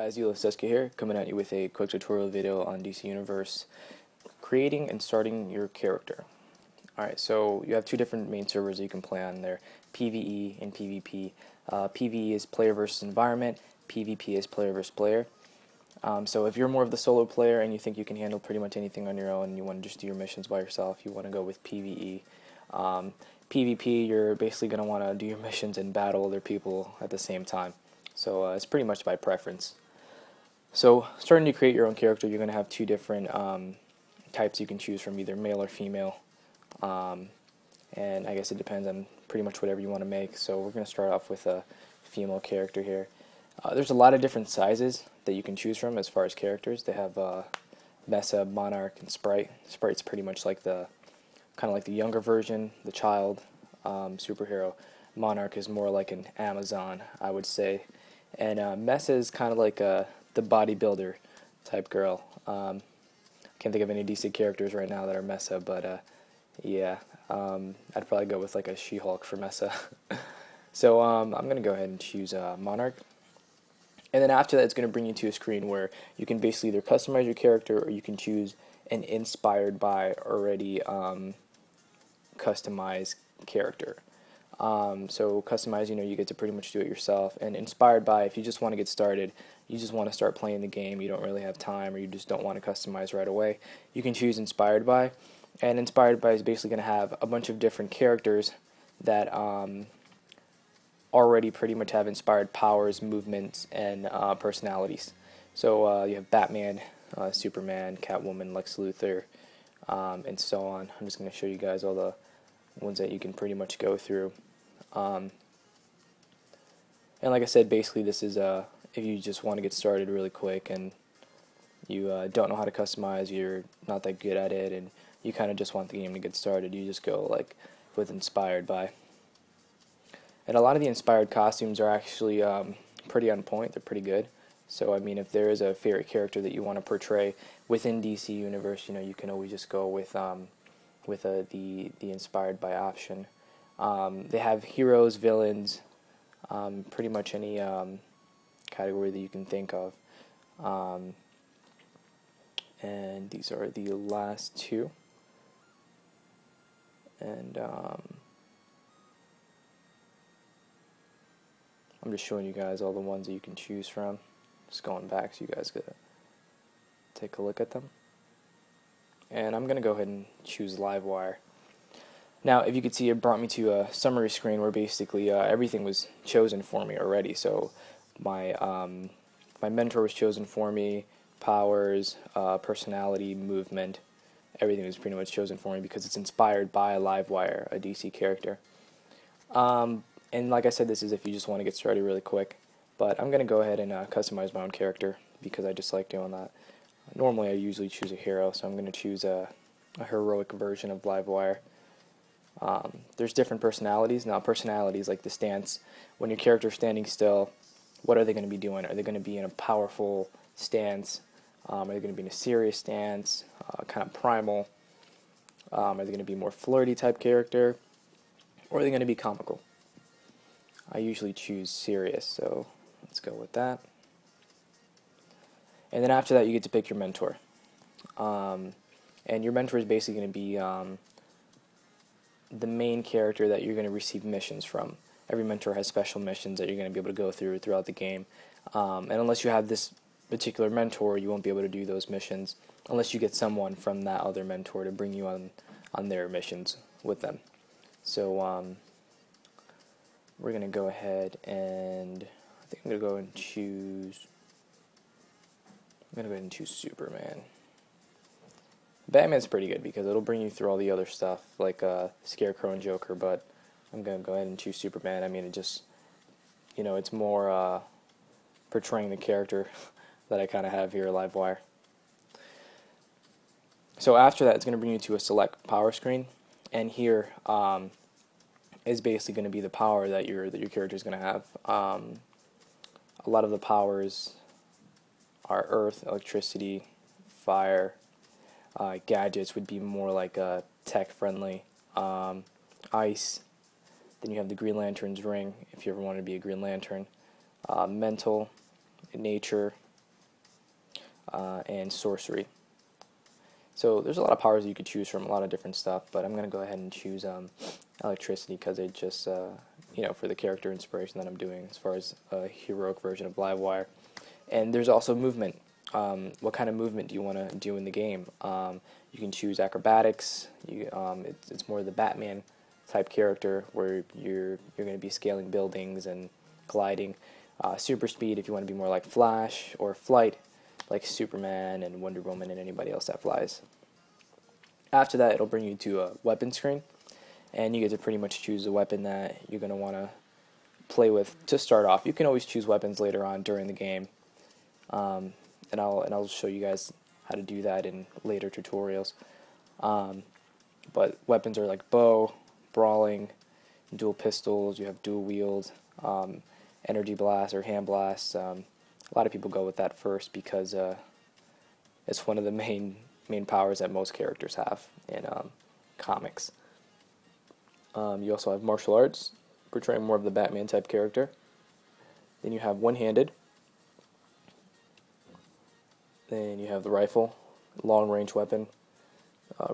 Guys, Dcuo here, coming at you with a quick tutorial video on DC Universe, creating and starting your character. Alright, so you have two different main servers that you can play on there, PvE and PvP. PvE is player versus environment, PvP is player versus player. So if you're more of the solo player and you think you can handle pretty much anything on your own, and you want to just do your missions by yourself, you want to go with PvE. PvP, you're basically going to want to do your missions and battle other people at the same time. So it's pretty much by preference. So starting to create your own character, you're going to have two different types you can choose from, either male or female. And I guess it depends on pretty much whatever you want to make. So we're going to start off with a female character here. There's a lot of different sizes that you can choose from as far as characters. They have Mesa, Monarch, and Sprite. Sprite's pretty much like the kind of like the younger version, the child superhero. Monarch is more like an Amazon, I would say. And Mesa is kind of like the bodybuilder type girl. Can't think of any DC characters right now that are Mesa, but yeah, I'd probably go with like a She-Hulk for Mesa. So I'm going to go ahead and choose Monarch. And then after that, it's going to bring you to a screen where you can basically either customize your character, or you can choose an inspired by already customized character. So customize, you get to pretty much do it yourself. And inspired by, if you just want to get started, you just want to start playing the game, you don't really have time, or you just don't want to customize right away, you can choose inspired by. And inspired by is basically going to have a bunch of different characters that already pretty much have inspired powers, movements, and personalities. So you have Batman, Superman, Catwoman, Lex Luthor, and so on. I'm just going to show you guys all the ones that you can pretty much go through. And like I said, basically this is if you just want to get started really quick and you don't know how to customize, you're not that good at it, and you kind of just want the game to get started, you just go like with inspired by. And a lot of the inspired costumes are actually pretty on point, they're pretty good. So I mean, if there is a favorite character that you want to portray within DC Universe, you can always just go with the inspired by option. They have heroes, villains, pretty much any category that you can think of. And these are the last two. And I'm just showing you guys all the ones that you can choose from. Just going back so you guys could take a look at them. And I'm going to go ahead and choose Livewire. Now, if you could see, it brought me to a summary screen where basically everything was chosen for me already. So my mentor was chosen for me, powers, personality, movement, everything was pretty much chosen for me because it's inspired by Livewire, a DC character. And like I said, this is if you just want to get started really quick. But I'm going to go ahead and customize my own character because I just like doing that. Normally I usually choose a hero, so I'm going to choose a heroic version of Livewire. There's different personalities. Now, personalities like the stance. When your character's standing still, what are they going to be doing? Are they going to be in a powerful stance? Are they going to be in a serious stance? Kind of primal? Are they going to be more flirty type character? Or are they going to be comical? I usually choose serious, so let's go with that. And then after that, you get to pick your mentor. And your mentor is basically going to be the main character that you're going to receive missions from. Every mentor has special missions that you're going to be able to go through throughout the game. And unless you have this particular mentor, you won't be able to do those missions unless you get someone from that other mentor to bring you on their missions with them. So we're going to go ahead and I think I'm going to go and choose Superman. Batman's pretty good because it'll bring you through all the other stuff like Scarecrow and Joker, but I'm going to go ahead and choose Superman. I mean, it just, it's more portraying the character that I kind of have here at Livewire. So after that, it's going to bring you to a select power screen, and here is basically going to be the power that your character is going to have. A lot of the powers are earth, electricity, fire. Gadgets would be more like tech-friendly. Ice. Then you have the Green Lantern's ring, if you ever want to be a Green Lantern. Mental, nature, and sorcery. So there's a lot of powers you could choose from, a lot of different stuff, but I'm going to go ahead and choose electricity because it just, for the character inspiration that I'm doing as far as a heroic version of Livewire. And there's also movement. What kind of movement do you want to do in the game? You can choose acrobatics. It's more the Batman type character where you're going to be scaling buildings and gliding. Super speed if you want to be more like Flash, or flight like Superman and Wonder Woman and anybody else that flies. After that, it'll bring you to a weapon screen, and you get to pretty much choose a weapon that you're going to want to play with to start off. You can always choose weapons later on during the game, and I'll show you guys how to do that in later tutorials. But weapons are like bow, brawling, dual pistols. You have dual wield, energy blast or hand blast. A lot of people go with that first because it's one of the main powers that most characters have in comics. You also have martial arts, portraying more of the Batman type character. Then you have one-handed. Then you have the rifle, long-range weapon.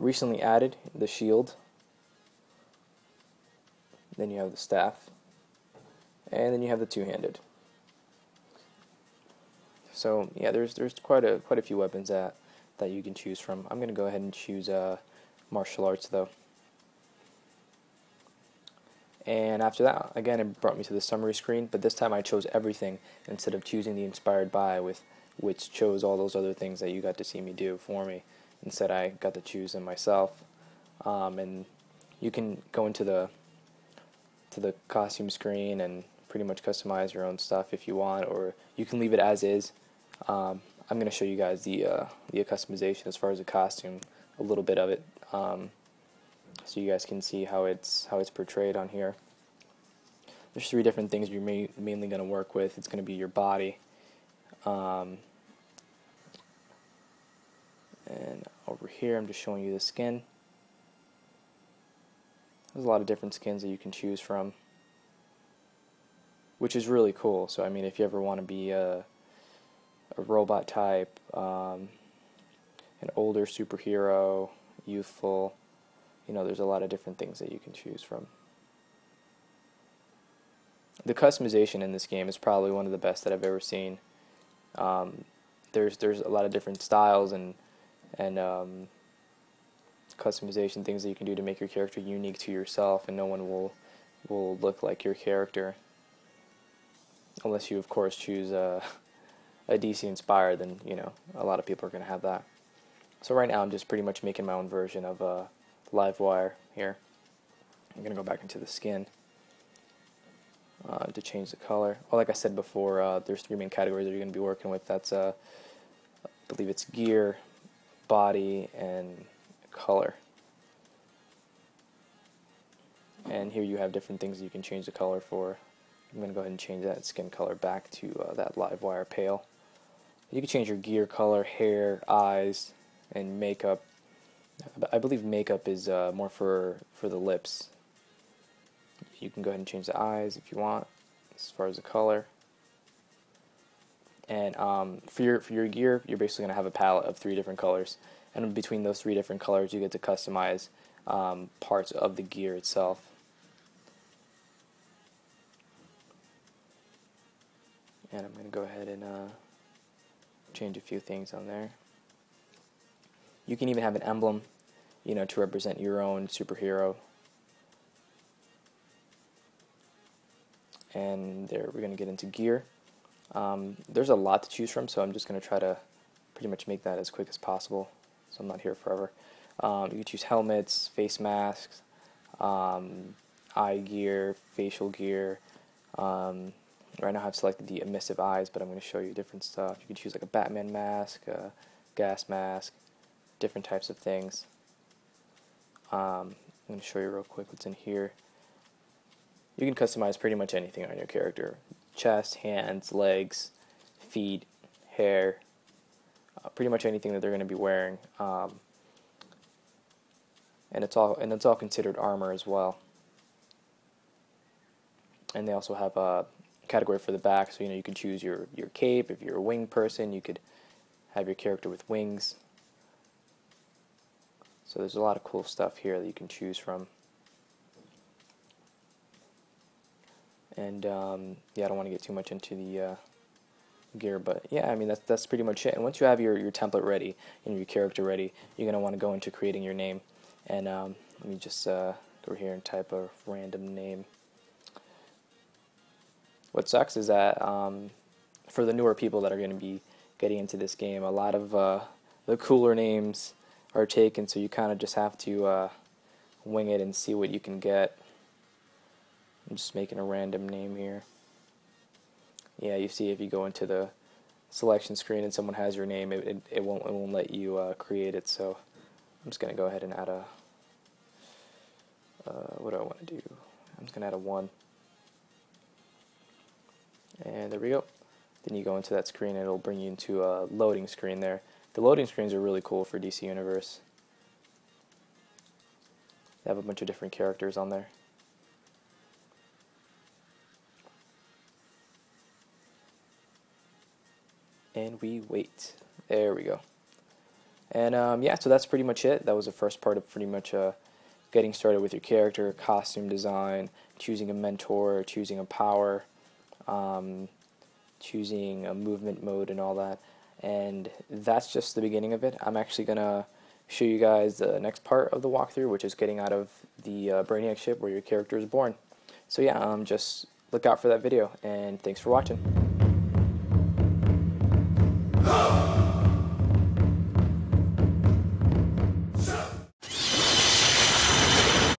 Recently added, the shield. Then you have the staff. And then you have the two-handed. So yeah, there's quite a few weapons that you can choose from. I'm going to go ahead and choose martial arts though. And after that, again, it brought me to the summary screen, but this time I chose everything instead of choosing the inspired by, which chose all those other things that you got to see me do for me. Instead, I got to choose them myself. And you can go into the costume screen and pretty much customize your own stuff if you want, or you can leave it as is. I'm going to show you guys the customization as far as the costume, a little bit of it, so you guys can see how it's portrayed on here. There's 3 different things you're mainly going to work with. It's going to be your body, and over here I'm just showing you the skin. There's a lot of different skins that you can choose from, which is really cool. So I mean, if you ever want to be a robot type, an older superhero, youthful, there's a lot of different things that you can choose from. The customization in this game is probably one of the best that I've ever seen. There's a lot of different styles and customization things that you can do to make your character unique to yourself, and no one will look like your character. Unless you, of course, choose a DC inspired, then a lot of people are going to have that. So right now I'm just pretty much making my own version of Livewire here. I'm going to go back into the skin to change the color. Well, like I said before, there's 3 main categories that you're going to be working with. That's I believe it's gear, body, and color. And here you have different things that you can change the color for. I'm going to go ahead and change that skin color back to that Livewire pale. You can change your gear color, hair, eyes, and makeup. I believe makeup is more for the lips. You can go ahead and change the eyes if you want, as far as the color. And for your gear, you're basically going to have a palette of 3 different colors. And between those 3 different colors, you get to customize parts of the gear itself. And I'm going to go ahead and change a few things on there. You can even have an emblem, to represent your own superhero. And there, we're going to get into gear. There's a lot to choose from, so I'm just going to try to pretty much make that as quick as possible, so I'm not here forever. You can choose helmets, face masks, eye gear, facial gear. Right now I've selected the emissive eyes, but I'm going to show you different stuff. You can choose like a Batman mask, a gas mask, different types of things. I'm going to show you real quick what's in here. You can customize pretty much anything on your character. Chest, hands, legs, feet, hair, pretty much anything that they're going to be wearing. And it's all considered armor as well. And they also have a category for the back, so you can choose your cape. If you're a winged person, you could have your character with wings. So there's a lot of cool stuff here that you can choose from. And yeah, I don't want to get too much into the gear, but yeah, I mean that's pretty much it. And once you have your template ready and your character ready, you're gonna want to go into creating your name. And let me just go here and type a random name. What sucks is that for the newer people that are going to be getting into this game, a lot of the cooler names are taken, so you kind of just have to wing it and see what you can get. I'm just making a random name here. Yeah, you see if you go into the selection screen and someone has your name, it won't let you create it. So I'm just gonna go ahead and add a what do I want to do? I'm just gonna add a 1, and there we go. Then you go into that screen and it'll bring you into a loading screen there. The loading screens are really cool for DC Universe. They have a bunch of different characters on there. And we wait. There we go. And yeah, so that's pretty much it. That was the first part of pretty much getting started with your character, costume design, choosing a mentor, choosing a power, choosing a movement mode and all that. And that's just the beginning of it. I'm actually going to show you guys the next part of the walkthrough, which is getting out of the Brainiac ship where your character is born. So yeah, just look out for that video, and thanks for watching.